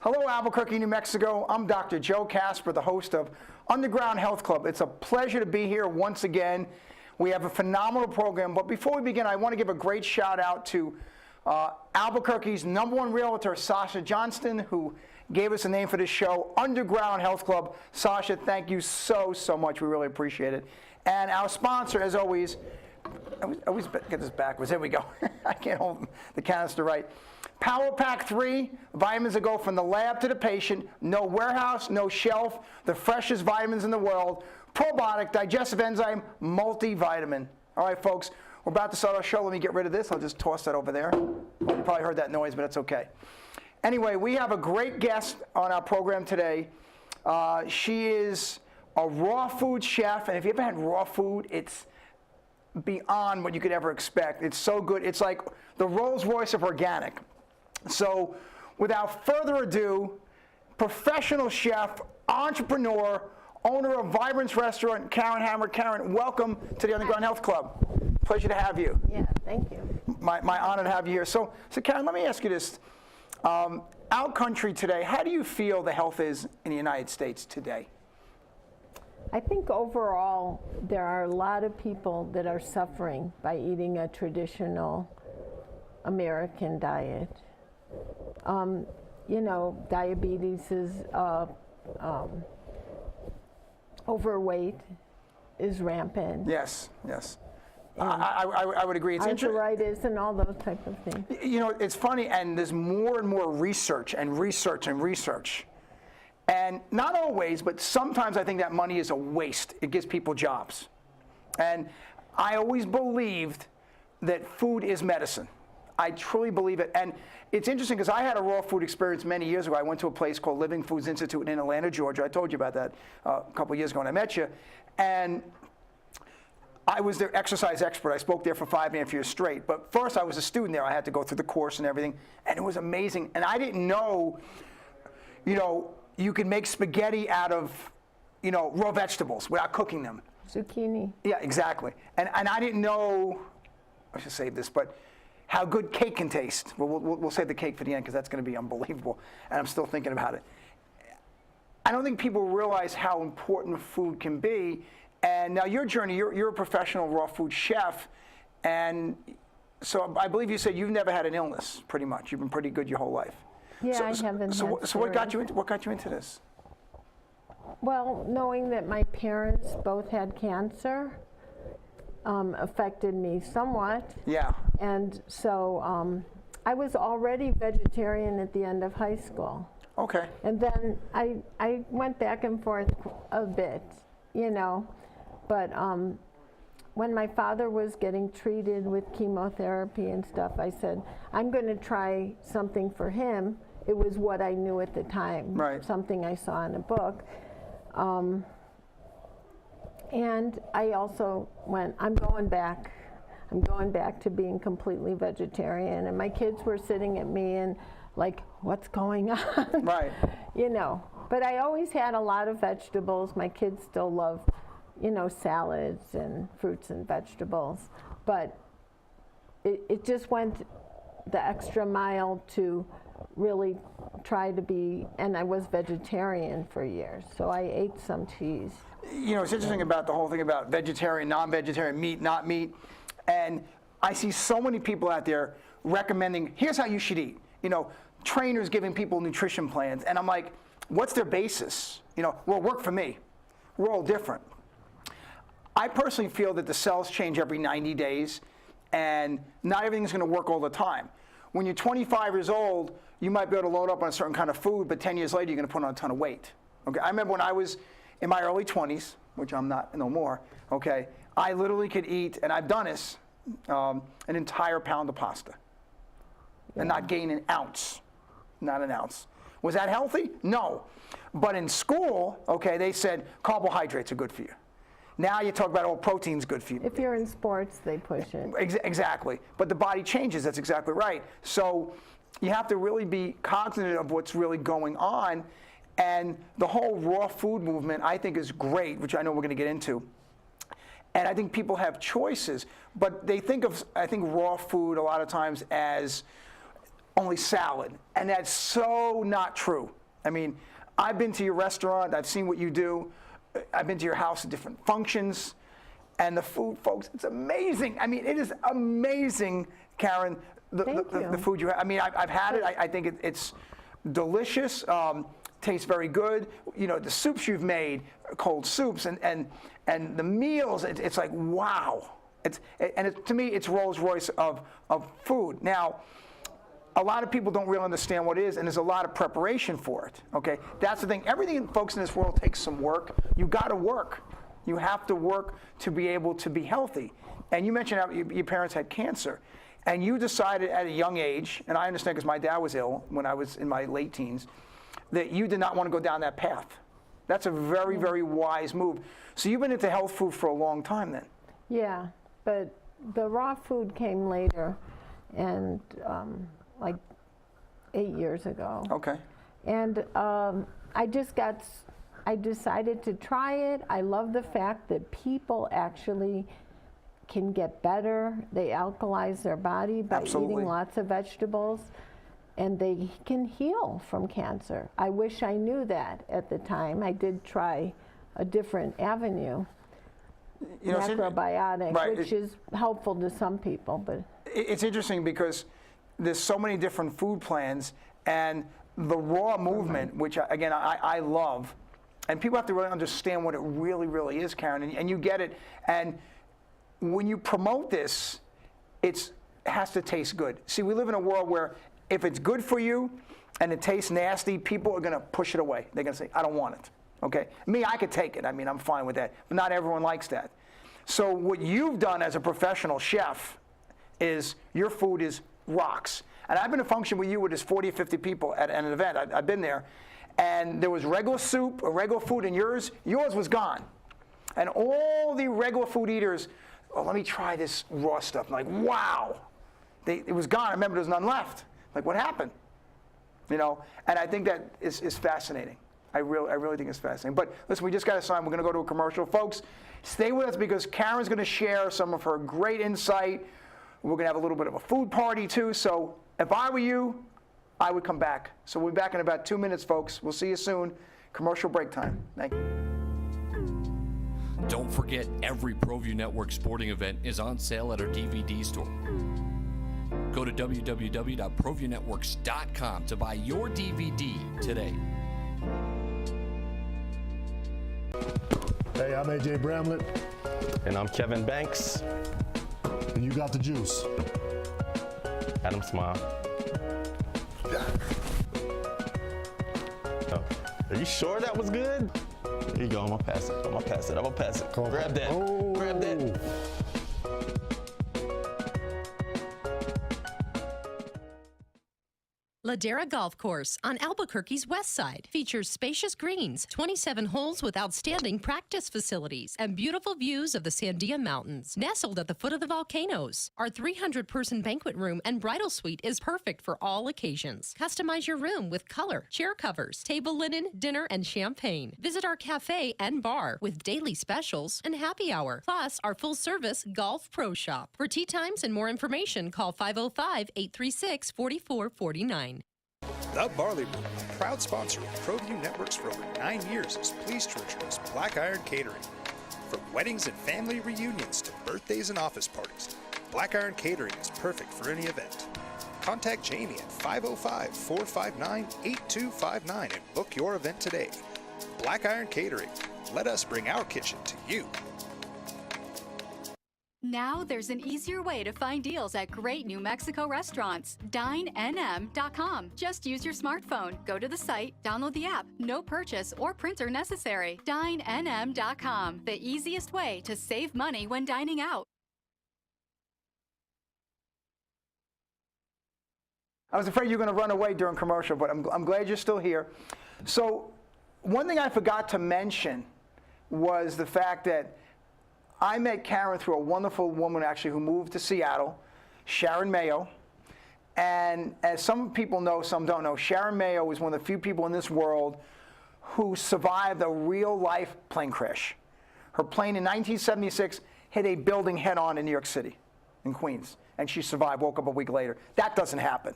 Hello, Albuquerque, New Mexico. I'm Dr. Joe Casper, the host of Underground Health Club. It's a pleasure to be here once again. We have a phenomenal program, but before we begin, I want to give a great shout out to Albuquerque's #1 realtor, Sasha Johnston, who gave us a name for this show, Underground Health Club. Sasha, thank you so much. We really appreciate it. And our sponsor, as always, I always get this backwards. There we go. I can't hold the canister right. Power Pack 3, vitamins that go from the lab to the patient. No warehouse, no shelf. The freshest vitamins in the world. Probiotic, digestive enzyme, multivitamin. All right, folks, we're about to start our show. Let me get rid of this. I'll just toss that over there. You probably heard that noise, but that's okay. Anyway, we have a great guest on our program today. She is a raw food chef, and if you ever had raw food, it's beyond what you could ever expect. It's so good. It's like the Rolls Royce of organic. So without further ado, professional chef, entrepreneur, owner of Vibrance Restaurant, Karen Hammer. Karen, welcome to the Underground Health Club. Pleasure to have you. Yeah, thank you. My honor to have you here. So Karen, let me ask you this. Our country today, how do you feel the health is in the United States today? I think overall there are a lot of people that are suffering by eating a traditional American diet. You know, diabetes is overweight is rampant. Yes. I would agree. It's arthritis and all those type of things. You know, it's funny, and there's more and more research. And not always, but sometimes I think that money is a waste. It gives people jobs. And I always believed that food is medicine. I truly believe it. And it's interesting because I had a raw food experience many years ago. I went to a place called Living Foods Institute in Atlanta, Georgia. I told you about that a couple of years ago when I met you. And I was their exercise expert. I spoke there for 5.5 years straight. But first, I was a student there. I had to go through the course and everything. And it was amazing. And I didn't know, you can make spaghetti out of, raw vegetables without cooking them. Zucchini. Yeah, exactly. And I didn't know, I should save this, but how good cake can taste. We'll save the cake for the end because that's going to be unbelievable. And I'm still thinking about it. I don't think people realize how important food can be. And now your journey, you're a professional raw food chef. And so I believe you said you've never had an illness, pretty much. You've been pretty good your whole life. Yeah, I haven't. So what got you into this? Well, knowing that my parents both had cancer affected me somewhat. Yeah. And so I was already vegetarian at the end of high school. Okay. And then I went back and forth a bit, but when my father was getting treated with chemotherapy and stuff, I said, I'm going to try something for him. It was what I knew at the time, right. Something I saw in a book. And I also went, I'm going back to being completely vegetarian. And my kids were sitting at me and like, what's going on? Right. But I always had a lot of vegetables. My kids still love, salads and fruits and vegetables. But it just went the extra mile to really try to be, and I was vegetarian for years, so I ate some cheese. It's interesting about the whole thing about vegetarian, non-vegetarian, meat, not meat, and I see so many people out there recommending, here's how you should eat. Trainers giving people nutrition plans, and I'm like, what's their basis? Well, it worked for me. We're all different. I personally feel that the cells change every 90 days, and not everything's going to work all the time. When you're 25 years old, you might be able to load up on a certain kind of food, but 10 years later, you're going to put on a ton of weight. Okay, I remember when I was in my early 20s, which I'm not no more, okay, I literally could eat, and I've done this, an entire pound of pasta and not gain an ounce, not an ounce. Was that healthy? No. But in school, okay, they said carbohydrates are good for you. Now you talk about, protein's good for you. If you're in sports, they push it. Exactly. But the body changes. That's exactly right. So you have to really be cognizant of what's really going on. And the whole raw food movement, I think, is great, which I know we're going to get into. And I think people have choices. But they think of, I think, raw food a lot of times as only salad. And that's so not true. I mean, I've been to your restaurant, I've seen what you do, I've been to your house at different functions, and the food, folks, it's amazing. I mean, it is amazing, Karen, the food you have. I mean, I've had it. I think it's delicious, tastes very good. You know, the soups you've made, cold soups, and the meals, it's like, wow. To me, it's Rolls Royce of food. Now, a lot of people don't really understand what it is, and there's a lot of preparation for it, okay? That's the thing. Everything, folks, in this world takes some work. You got to work. You have to work to be able to be healthy. And you mentioned how your parents had cancer, and you decided at a young age, and I understand because my dad was ill when I was in my late teens, that you did not want to go down that path. That's a very, very wise move. So you've been into health food for a long time then. Yeah, but the raw food came later, and like 8 years ago. Okay. And I decided to try it. I love the fact that people actually can get better. They alkalize their body by eating lots of vegetables, and they can heal from cancer. I wish I knew that at the time. I did try a different avenue, macrobiotic, right, which is helpful to some people. But it's interesting because there's so many different food plans, and the raw movement, which again I love, and people have to really understand what it really, really is, Karen, and you get it. And when you promote this, it has to taste good. See, we live in a world where if it's good for you and it tastes nasty, people are going to push it away. They're going to say, I don't want it. Okay? Me, I could take it. I mean, I'm fine with that. But not everyone likes that. So what you've done as a professional chef is your food is rocks. And I've been to function with you where there's 40 or 50 people at an event. I've been there. And there was regular soup or regular food, and yours was gone. And all the regular food eaters, oh, let me try this raw stuff. I'm like, wow. It was gone. I remember there was none left. Like, what happened? You know, and I think that is fascinating. I really think it's fascinating. But listen, we just got to sign. We're going to go to a commercial. Folks, stay with us because Karen's going to share some of her great insight. We're going to have a little bit of a food party, too. So if I were you, I would come back. So we'll be back in about 2 minutes, folks. We'll see you soon. Commercial break time. Thank you. Don't forget, every Proview Network sporting event is on sale at our DVD store. Go to www.ProviewNetworks.com to buy your DVD today. Hey, I'm AJ Bramlett. And I'm Kevin Banks. And you got the juice. Adam Smile. Oh, are you sure that was good? Here you go, I'm gonna pass it. Grab that. Oh. Grab that. Ladera Golf Course on Albuquerque's west side features spacious greens, 27 holes with outstanding practice facilities, and beautiful views of the Sandia Mountains, nestled at the foot of the volcanoes. Our 300-person banquet room and bridal suite is perfect for all occasions. Customize your room with color, chair covers, table linen, dinner, and champagne. Visit our cafe and bar with daily specials and happy hour, plus our full-service golf pro shop. For tee times and more information, call 505-836-4449. The Barley Room, a proud sponsor of Proview Networks for over 9 years, is pleased to introduce Black Iron Catering. From weddings and family reunions to birthdays and office parties, Black Iron Catering is perfect for any event. Contact Jamie at 505-459-8259 and book your event today. Black Iron Catering. Let us bring our kitchen to you. Now there's an easier way to find deals at great New Mexico restaurants. DineNM.com. Just use your smartphone. Go to the site, download the app. No purchase or printer necessary. DineNM.com. The easiest way to save money when dining out. I was afraid you were going to run away during commercial, but I'm glad you're still here. So one thing I forgot to mention was the fact that I met Karen through a wonderful woman actually who moved to Seattle, Sharon Mayo. And as some people know, some don't know, Sharon Mayo was one of the few people in this world who survived a real-life plane crash. Her plane in 1976 hit a building head-on in New York City, in Queens, and she survived, woke up a week later. That doesn't happen.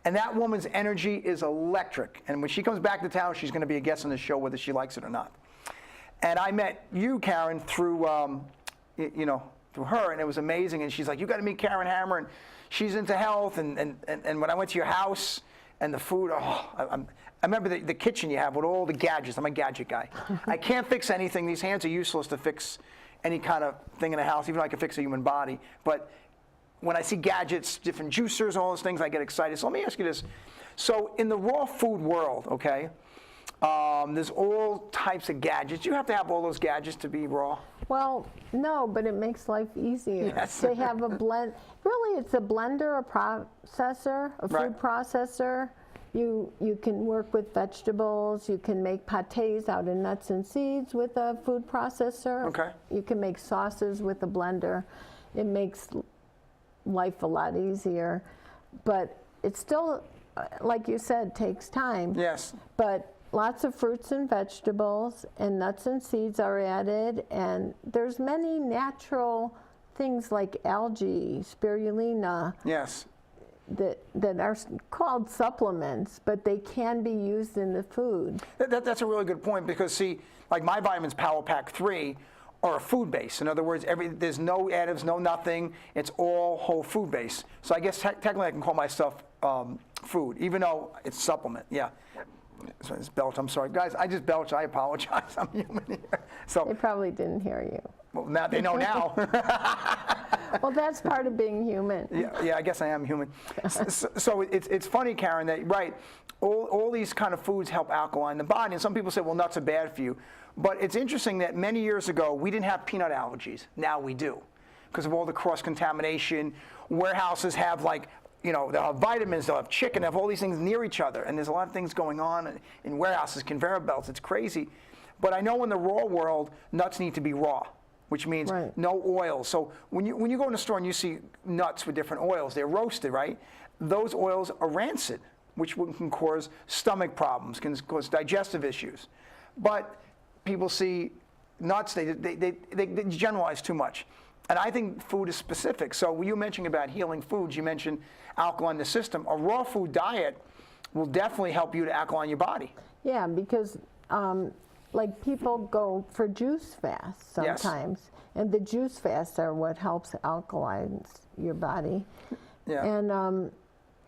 And that woman's energy is electric. And when she comes back to town, she's going to be a guest on the show whether she likes it or not. And I met you, Karen, through, through her, and it was amazing. And she's like, you got to meet Karen Hammer, and she's into health. And when I went to your house and the food, I remember the kitchen you have with all the gadgets. I'm a gadget guy. I can't fix anything. These hands are useless to fix any kind of thing in a house, even though I can fix a human body. But when I see gadgets, different juicers, all those things, I get excited. So let me ask you this. So in the raw food world, okay, there's all types of gadgets. You have to have all those gadgets to be raw? Well, no, but it makes life easier. Yes. They have a blend. Really, it's a blender, a processor, a food processor. You can work with vegetables. You can make pâtés out of nuts and seeds with a food processor. Okay. You can make sauces with a blender. It makes life a lot easier. But it still, like you said, takes time. Yes. But lots of fruits and vegetables and nuts and seeds are added, and there's many natural things like algae, spirulina, Yes. that are called supplements, but they can be used in the food. That's a really good point because, see, like my vitamins Power Pack 3 are a food base. In other words, there's no additives, no nothing. It's all whole food base. So I guess technically I can call my stuff food, even though it's supplement. Yeah. So it's belch. I'm sorry, guys. I just belch. I apologize. I'm human here. So They probably didn't hear you. well, now they know now. Well, that's part of being human. Yeah, I guess I am human. So it's funny, Karen, that right, all these kind of foods help alkaline the body, and some people say, well, nuts are bad for you. But it's interesting that many years ago we didn't have peanut allergies. Now we do, because of all the cross-contamination. Warehouses have they'll have vitamins, they'll have chicken, they'll have all these things near each other, and there's a lot of things going on in warehouses, conveyor belts. It's crazy. But I know in the raw world, nuts need to be raw, which means no oil. So when you go in the store and you see nuts with different oils, they're roasted, right? Those oils are rancid, which can cause stomach problems, can cause digestive issues. But people see nuts, they generalize too much. And I think food is specific. So when you mentioned about healing foods, you mentioned alkaline the system. A raw food diet will definitely help you to alkaline your body. Yeah, because like people go for juice fasts sometimes, and the juice fasts are what helps alkalines your body. Yeah.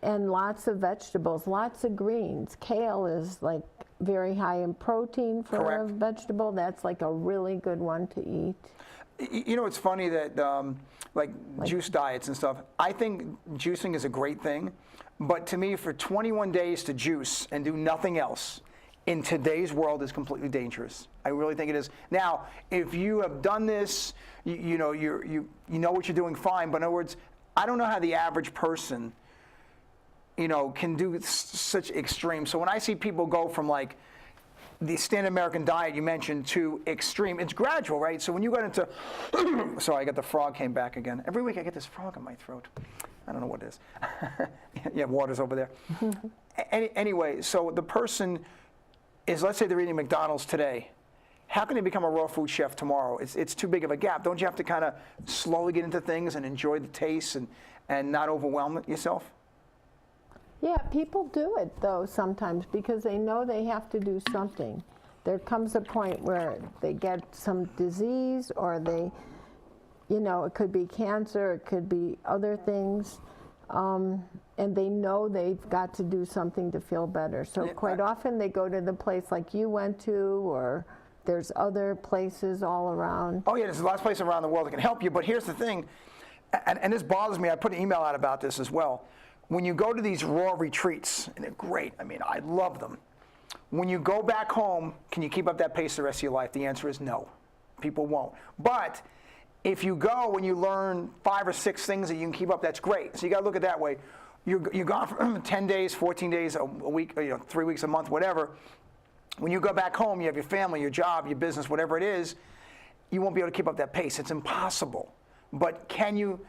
And lots of vegetables, lots of greens. Kale is like very high in protein for a vegetable. That's like a really good one to eat. You know, it's funny that like juice diets and stuff, I think juicing is a great thing, but to me, for 21 days to juice and do nothing else in today's world is completely dangerous. I really think it is. Now, if you have done this, you know what you're doing, fine. But in other words, I don't know how the average person, can do such extreme. So when I see people go from like the standard American diet you mentioned to extreme, it's gradual, right? So when you got into, sorry, I got the frog came back again. Every week I get this frog in my throat. I don't know what it is. Yeah, water's over there. Anyway, so the person is, let's say they're eating McDonald's today. How can they become a raw food chef tomorrow? It's too big of a gap. Don't you have to kind of slowly get into things and enjoy the taste and not overwhelm yourself? Yeah, people do it though sometimes because they know they have to do something. There comes a point where they get some disease or they, it could be cancer, it could be other things, and they know they've got to do something to feel better. So quite often they go to the place like you went to, or there's other places all around. Oh yeah, there's lots of places around the world that can help you, but here's the thing, and this bothers me, I put an email out about this as well. When you go to these raw retreats, and they're great, I mean, I love them. When you go back home, can you keep up that pace the rest of your life? The answer is no. People won't. But if you go and you learn 5 or 6 things that you can keep up, that's great. So you got to look at it that way. You're gone for 10 days, 14 days, a week, 3 weeks, a month, whatever. When you go back home, you have your family, your job, your business, whatever it is, you won't be able to keep up that pace. It's impossible. But can you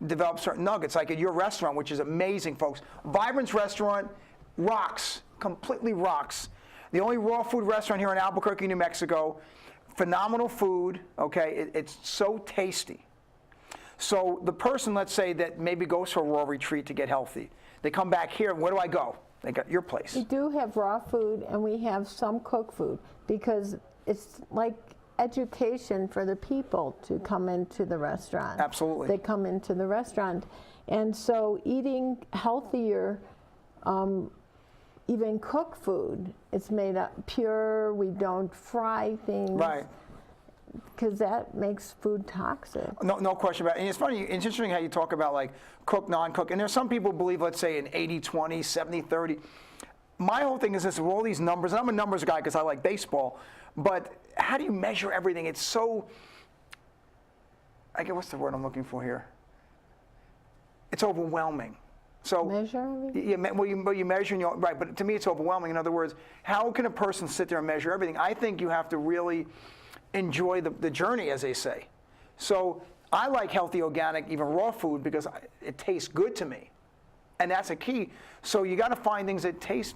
develop certain nuggets, like at your restaurant, which is amazing, folks. Vibrant's restaurant rocks, completely rocks. The only raw food restaurant here in Albuquerque, New Mexico. Phenomenal food, okay? It's so tasty. So the person, let's say, that maybe goes to a raw retreat to get healthy, they come back here, where do I go? They got your place. We do have raw food and we have some cooked food because it's like education for the people to come into the restaurant. Absolutely. They come into the restaurant. And so eating healthier, even cooked food, it's made up pure, we don't fry things. Right. Because that makes food toxic. No question about it. And it's funny, it's interesting how you talk about like cook, non-cook. And there's some people who believe, let's say, an 80-20, 70-30. My whole thing is this, with all these numbers, and I'm a numbers guy because I like baseball, but how do you measure everything? It's so, I guess, what's the word I'm looking for here? It's overwhelming. So Measure everything? Yeah, well, you measure, and right, but to me it's overwhelming. In other words, how can a person sit there and measure everything? I think you have to really enjoy the journey, as they say. So I like healthy, organic, even raw food because it tastes good to me, and that's a key. So you got to find things that taste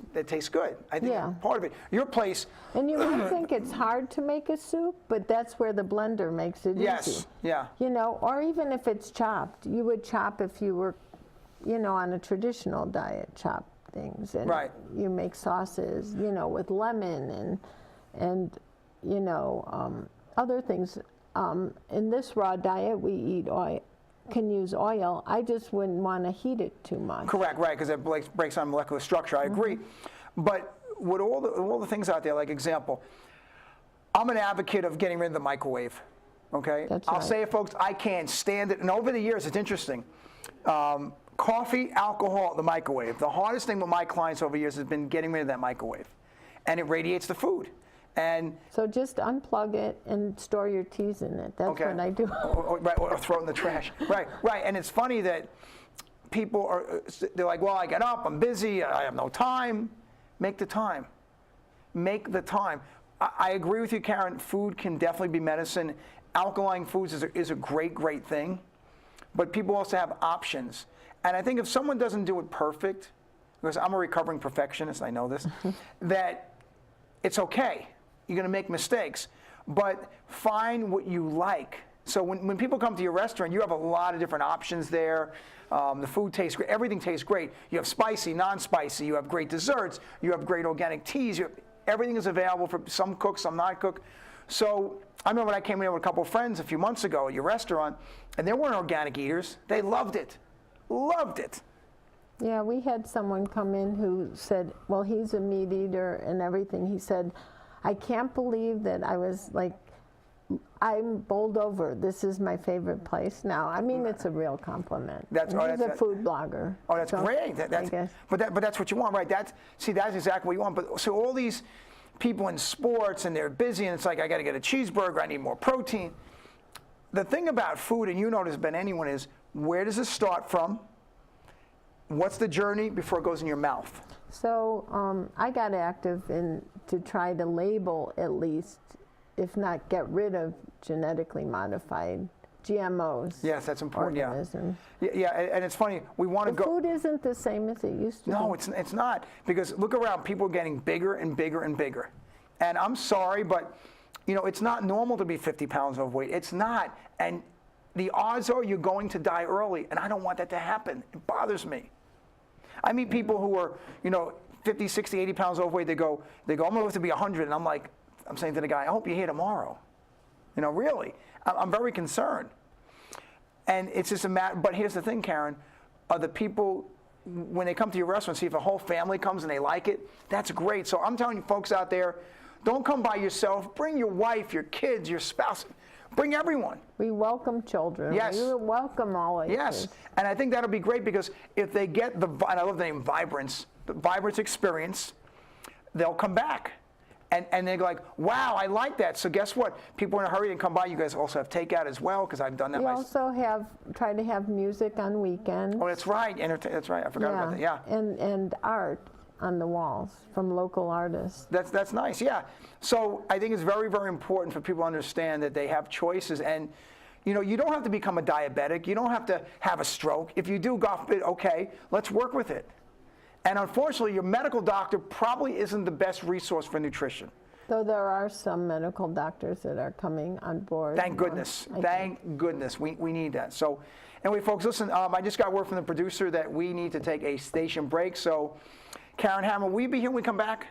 good. I think Yeah. part of it. Your place. And you might think it's hard to make a soup, but that's where the blender makes it Yes. easy. Yeah. You know, or even if it's chopped, you would chop if you were, you know, on a traditional diet, chop things. And Right. you make sauces, you know, with lemon and you know, other things. In this raw diet, we eat oil, can use oil. I just wouldn't want to heat it too much. Correct, right, because it breaks down molecular structure. I agree. But with all the things out there, like example, I'm an advocate of getting rid of the microwave. Okay, That's I'll right. say it, folks. I can't stand it. And over the years, it's interesting. Coffee, alcohol, the microwave. The hardest thing with my clients over the years has been getting rid of that microwave, and it radiates the food. And So just unplug it and store your teas in it. That's okay. what I do. or throw it in the trash. Right. And it's funny that people they're like, well, I get up, I'm busy, I have no time. Make the time. Make the time. I agree with you, Karen. Food can definitely be medicine. Alkaline foods is a great thing. But people also have options. And I think if someone doesn't do it perfect, because I'm a recovering perfectionist, I know this, that it's okay. You're going to make mistakes, but find what you like. So when people come to your restaurant, you have a lot of different options there. The food tastes great. Everything tastes great. You have spicy, non-spicy. You have great desserts. You have great organic teas. Everything is available for some cook, some not cook. So I remember when I came in with a couple of friends a few months ago at your restaurant, and they weren't organic eaters. They loved it. Loved it. Yeah, we had someone come in who said, well, he's a meat eater and everything. He said, I can't believe that I was like, I'm bowled over. This is my favorite place now. I mean, it's a real compliment. That's- And oh, he's that's- a food blogger. Oh, that's so great. I guess. But that's what you want, right? That's exactly what you want. But so all these people in sports and they're busy, and it's like I got to get a cheeseburger. I need more protein. The thing about food, and you know this better than anyone, is where does it start from? What's the journey before it goes in your mouth? So I got active to try to label at least, if not get rid of genetically modified GMOs. Yes, that's important. Organisms. Yeah, and it's funny. We want to The go. food isn't the same as it used to be. No, it's not, because look around. People are getting bigger and bigger and bigger. And I'm sorry, but you know it's not normal to be 50 pounds overweight. It's not, and the odds are you're going to die early, and I don't want that to happen. It bothers me. I meet people who are, 50, 60, 80 pounds overweight. They go, I'm going to live to be 100, and I'm saying to the guy, I hope you're here tomorrow. Really, I'm very concerned. And it's just a matter. But here's the thing, Karen, are the people when they come to your restaurant, see if a whole family comes and they like it, that's great. So I'm telling you folks out there, don't come by yourself. Bring your wife, your kids, your spouse. Bring everyone. We welcome children. Yes. We welcome all ages. Yes, and I think that'll be great because if they get and I love the name Vibrance, the Vibrance experience, they'll come back. And they're like, wow, I like that. So guess what? People are in a hurry and come by. You guys also have takeout as well because I've done that We myself. also try to have music on weekends. Oh, that's right. That's right. I forgot about that. Yeah. And art on the walls from local artists. That's nice, yeah. So I think it's very, very important for people to understand that they have choices. And, you don't have to become a diabetic. You don't have to have a stroke. If you do, God forbid, okay, let's work with it. And unfortunately, your medical doctor probably isn't the best resource for nutrition. Though there are some medical doctors that are coming on board. Thank goodness. Thank goodness. We need that. So anyway, folks, listen, I just got word from the producer that we need to take a station break. So Karen Hammer, will you be here when we come back?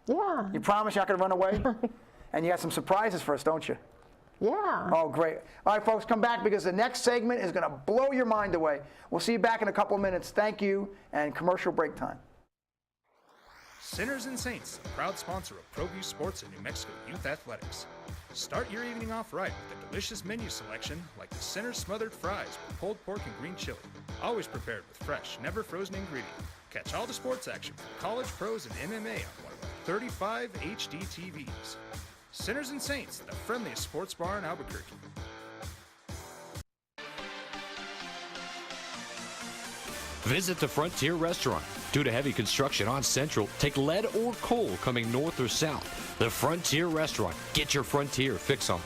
Yeah. You promise you're not going to run away? And you got some surprises for us, don't you? Yeah. Oh, great. All right, folks, come back because the next segment is going to blow your mind away. We'll see you back in a couple of minutes. Thank you, and commercial break time. Sinners and Saints, a proud sponsor of Proview Sports and New Mexico Youth Athletics. Start your evening off right with a delicious menu selection like the Sinners Smothered Fries with pulled pork and green chili. Always prepared with fresh, never frozen ingredient. Catch all the sports action from college, pros, and MMA on one of our 35 HD TVs. Sinners and Saints, the friendliest sports bar in Albuquerque. Visit the Frontier Restaurant. Due to heavy construction on Central, take lead or coal coming north or south. The Frontier Restaurant. Get your Frontier fix on.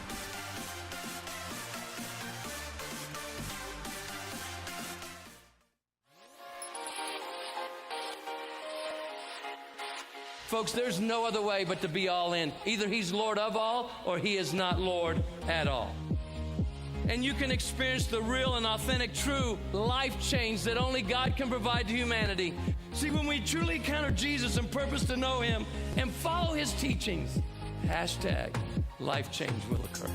Folks, there's no other way but to be all in. Either he's Lord of all or he is not Lord at all. And you can experience the real and authentic, true life change that only God can provide to humanity. See, when we truly encounter Jesus and purpose to know him and follow his teachings, hashtag life change will occur.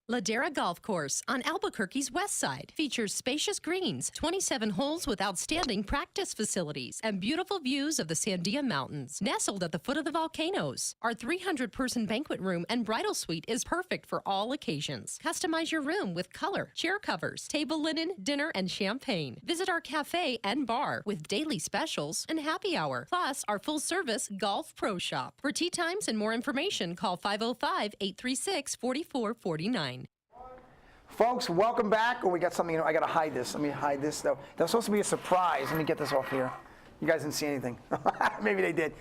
Ladera Golf Course on Albuquerque's west side features spacious greens, 27 holes with outstanding practice facilities, and beautiful views of the Sandia Mountains, nestled at the foot of the volcanoes. Our 300-person banquet room and bridal suite is perfect for all occasions. Customize your room with color, chair covers, table linen, dinner, and champagne. Visit our cafe and bar with daily specials and happy hour, plus our full-service golf pro shop. For tee times and more information, call 505-836-4449. Folks, welcome back. Oh, we got something. I got to hide this. Let me hide this, though. That was supposed to be a surprise. Let me get this off here. You guys didn't see anything. Maybe they did.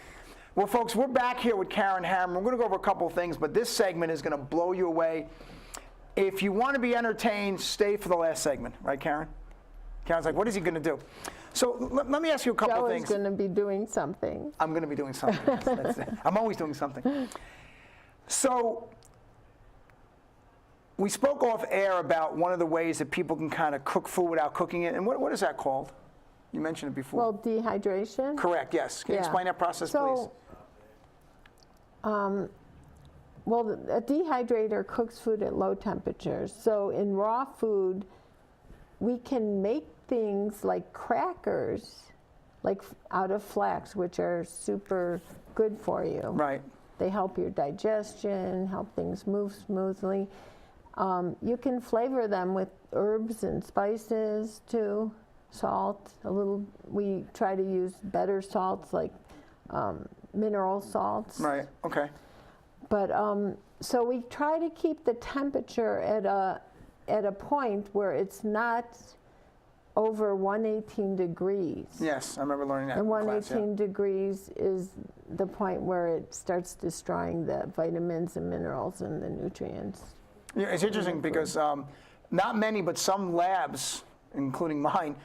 Well, folks, we're back here with Karen Hammer. We're going to go over a couple of things, but this segment is going to blow you away. If you want to be entertained, stay for the last segment. Right, Karen? Karen's like, what is he going to do? So let me ask you a couple of things. Joe is going to be doing something. I'm going to be doing something. That's it. I'm always doing something. So we spoke off air about one of the ways that people can kind of cook food without cooking it. And what is that called? You mentioned it before. Well, dehydration. Correct, yes. Can you explain that process, please? Well, a dehydrator cooks food at low temperatures. So in raw food, we can make things like crackers, like out of flax, which are super good for you. Right. They help your digestion, help things move smoothly. You can flavor them with herbs and spices too, salt, a little. We try to use better salts like mineral salts. Right, okay. But so we try to keep the temperature at a point where it's not over 118 degrees. Yes, I remember learning that And in class, 118 degrees is the point where it starts destroying the vitamins and minerals and the nutrients. Yeah, it's interesting because not many, but some labs, including mine,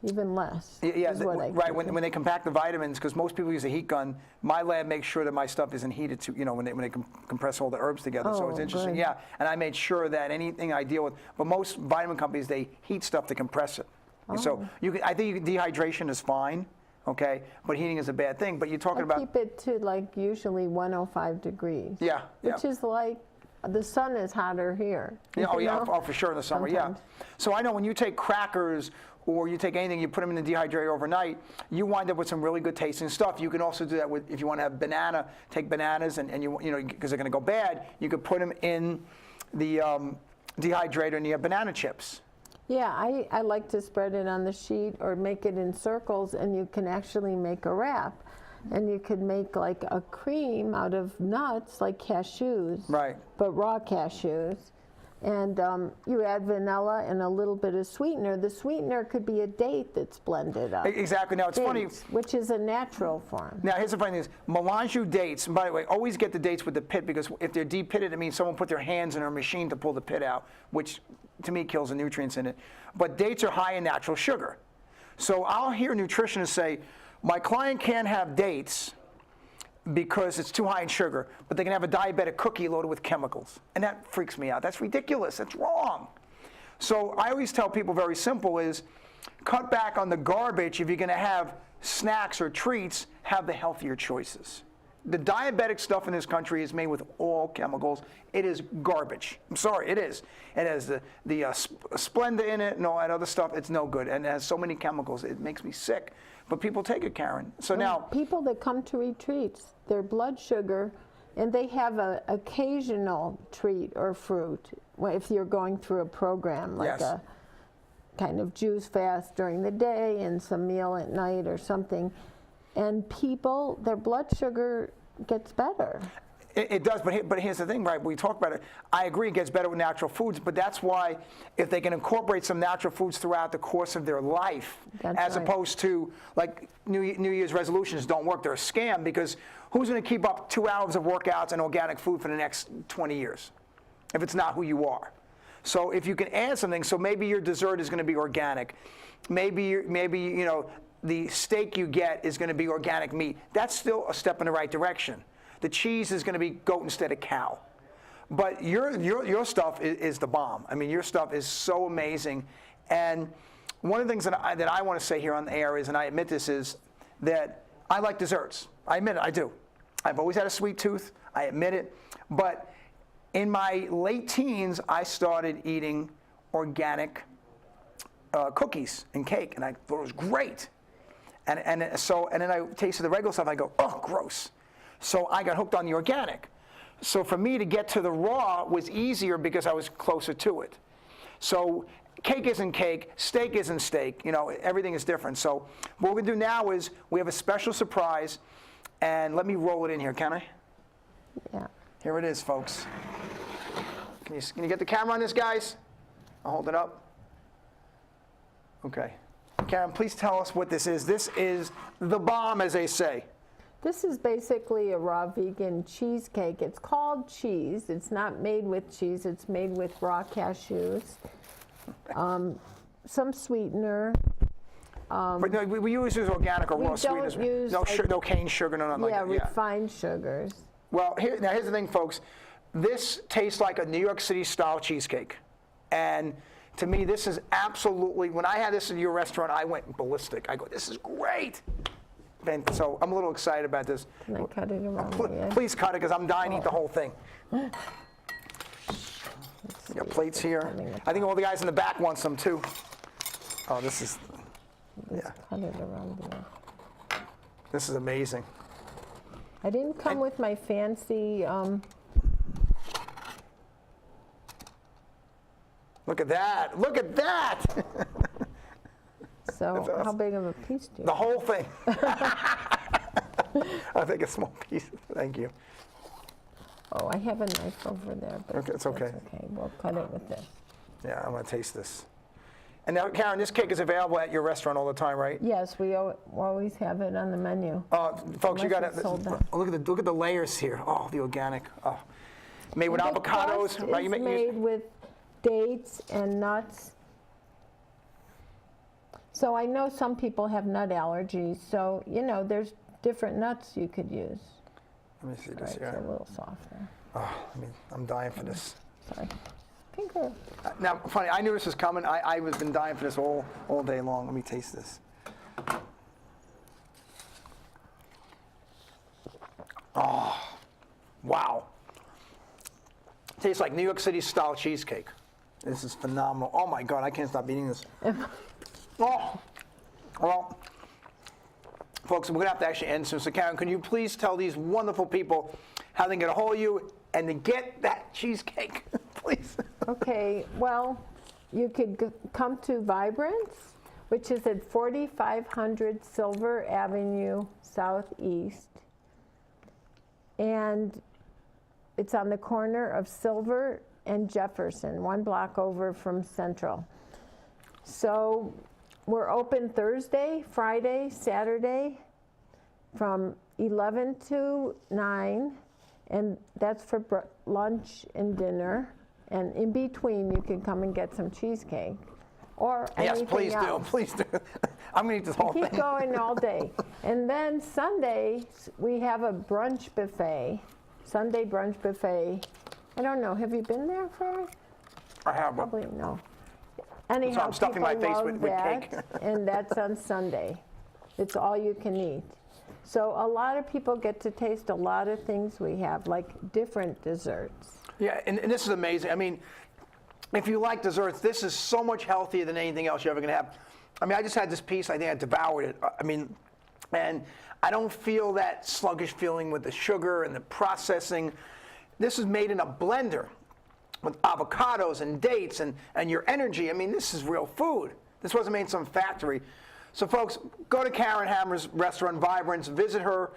even less. Yeah, is what I right. think. When they compact the vitamins, because most people use a heat gun, my lab makes sure that my stuff isn't heated to, when they compress all the herbs together. So it's interesting. Good. Yeah, and I made sure that anything I deal with, but most vitamin companies, they heat stuff to compress it. So I think dehydration is fine, okay, but heating is a bad thing. But you're talking about keep it to like usually 105 degrees. Yeah, yeah. Which is like the sun is hotter here. Yeah, oh, for sure in the summer, Sometimes. yeah. So I know when you take crackers or you take anything, you put them in the dehydrator overnight, you wind up with some really good tasting stuff. You can also do that with, if you want to have banana, take bananas and because they're going to go bad, you could put them in the dehydrator and you have banana chips. Yeah, I like to spread it on the sheet or make it in circles, and you can actually make a wrap. And you could make like a cream out of nuts, like cashews. Right. But raw cashews. And you add vanilla and a little bit of sweetener. The sweetener could be a date that's blended up. Exactly. Now, it's funny. Which is a natural form. Now, here's the funny thing is, melange dates, and by the way, always get the dates with the pit, because if they're de-pitted, it means someone put their hands in a machine to pull the pit out, which to me kills the nutrients in it. But dates are high in natural sugar. So I'll hear nutritionists say, my client can't have dates because it's too high in sugar, but they can have a diabetic cookie loaded with chemicals. And that freaks me out. That's ridiculous. That's wrong. So I always tell people very simple is cut back on the garbage. If you're going to have snacks or treats, have the healthier choices. The diabetic stuff in this country is made with all chemicals. It is garbage. I'm sorry, it is. It has the Splenda in it and all that other stuff. It's no good. And it has so many chemicals. It makes me sick. But people take it, Karen. So now people that come to retreats, their blood sugar, and they have an occasional treat or fruit if you're going through a program like a kind of juice fast during the day and some meal at night or something. And people, their blood sugar gets better. It does, but here's the thing, right? We talk about it. I agree it gets better with natural foods, but that's why if they can incorporate some natural foods throughout the course of their life, as opposed to like New Year's resolutions don't work, they're a scam because who's going to keep up 2 hours of workouts and organic food for the next 20 years if it's not who you are? So if you can add something, so maybe your dessert is going to be organic, maybe you know the steak you get is going to be organic meat. That's still a step in the right direction. The cheese is going to be goat instead of cow. But your stuff is the bomb. I mean, your stuff is so amazing. And one of the things that I want to say here on the air is, and I admit this, is that I like desserts. I admit it, I do. I've always had a sweet tooth. I admit it. But in my late teens, I started eating organic cookies and cake, and I thought it was great. And then I tasted the regular stuff. I go, oh, gross. So I got hooked on the organic. So for me to get to the raw was easier because I was closer to it. So cake isn't cake, steak isn't steak. You know, everything is different. So what we're gonna do now is we have a special surprise, and let me roll it in here. Can I? Yeah. Here it is, folks. Can you get the camera on this, guys? I'll hold it up. Okay. Karen, please tell us what this is. This is the bomb, as they say. This is basically a raw vegan cheesecake. It's called cheese. It's not made with cheese. It's made with raw cashews, some sweetener. But no, we always use organic or raw sweeteners. No cane sugar, nothing like that. Yeah, refined sugars. Well, here's the thing, folks. This tastes like a New York City style cheesecake. And to me, this is absolutely, when I had this in your restaurant, I went ballistic. I go, this is great. And so I'm a little excited about this. Can I cut it around the edge? Please cut it, because I'm dying to eat the whole thing. We got plates here. I think all the guys in the back want some too. Oh, this is, yeah. Cut it around the edge. This is amazing. I didn't come with my fancy. Look at that! Look at that! So how big of a piece do you? The whole thing. I'll take a small piece. Thank you. Oh, I have a knife over there. But okay, it's okay. Okay, we'll cut it with this. Yeah, I'm going to taste this. And now, Karen, this cake is available at your restaurant all the time, right? Yes, we always have it on the menu. Folks, you got to look at the layers here. Oh, the organic. Oh, made with avocados. Right? It's made with dates and nuts. So I know some people have nut allergies, so you know there's different nuts you could use. Let me see this here. It's a little softer. Oh, I'm dying for this. Sorry. Finger. Now, funny, I knew this was coming. I was been dying for this all day long. Let me taste this. Oh, wow. Tastes like New York City style cheesecake. This is phenomenal. Oh my God, I can't stop eating this. Oh, well, folks, we're going to have to actually end soon. So, Karen, can you please tell these wonderful people how they can get a hold of you and to get that cheesecake, please? Okay, well, you could come to Vibrance, which is at 4500 Silver Avenue Southeast. And it's on the corner of Silver and Jefferson, 1 block over from Central. So we're open Thursday, Friday, Saturday from 11 to 9, and that's for lunch and dinner. And in between, you can come and get some cheesecake. or Yes, anything please do. else. Please do. I'm going to eat this whole Keep thing. going all day. And then Sundays, we have a brunch buffet, Sunday brunch buffet. I don't know, have you been there, Fred? I have one. Probably no. Anyhow, I'm stuffing people my face love with that, cake. and that's on Sunday. It's all you can eat. So a lot of people get to taste a lot of things we have, like different desserts. Yeah, and this is amazing. I mean, if you like desserts, this is so much healthier than anything else you're ever going to have. I mean, I just had this piece. I think I devoured it. I mean, and I don't feel that sluggish feeling with the sugar and the processing. This is made in a blender with avocados and dates and your energy. I mean, this is real food. This wasn't made in some factory. So, folks, go to Karen Hammer's restaurant, Vibrance, visit her,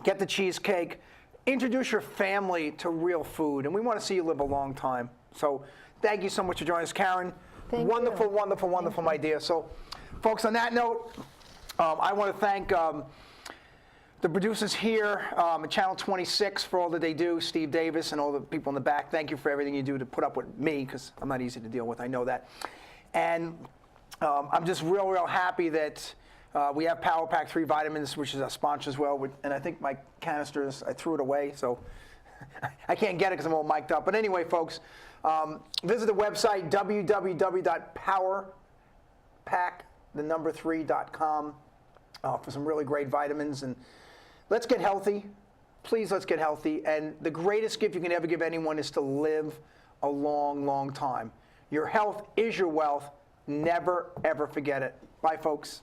get the cheesecake, introduce your family to real food, and we want to see you live a long time. So, thank you so much for joining us, Karen. Thank wonderful, you. wonderful, wonderful idea. So, folks, on that note, I want to thank the producers here at Channel 26 for all that they do, Steve Davis and all the people in the back. Thank you for everything you do to put up with me, because I'm not easy to deal with. I know that. And I'm just real happy that we have Power Pack 3 vitamins, which is our sponsor as well. And I think my canisters, I threw it away, so I can't get it because I'm all mic'd up. But anyway, folks, visit the website, www.powerpack3.com for some really great vitamins. And let's get healthy. Please, let's get healthy. And the greatest gift you can ever give anyone is to live a long, long time. Your health is your wealth. Never, ever forget it. Bye, folks.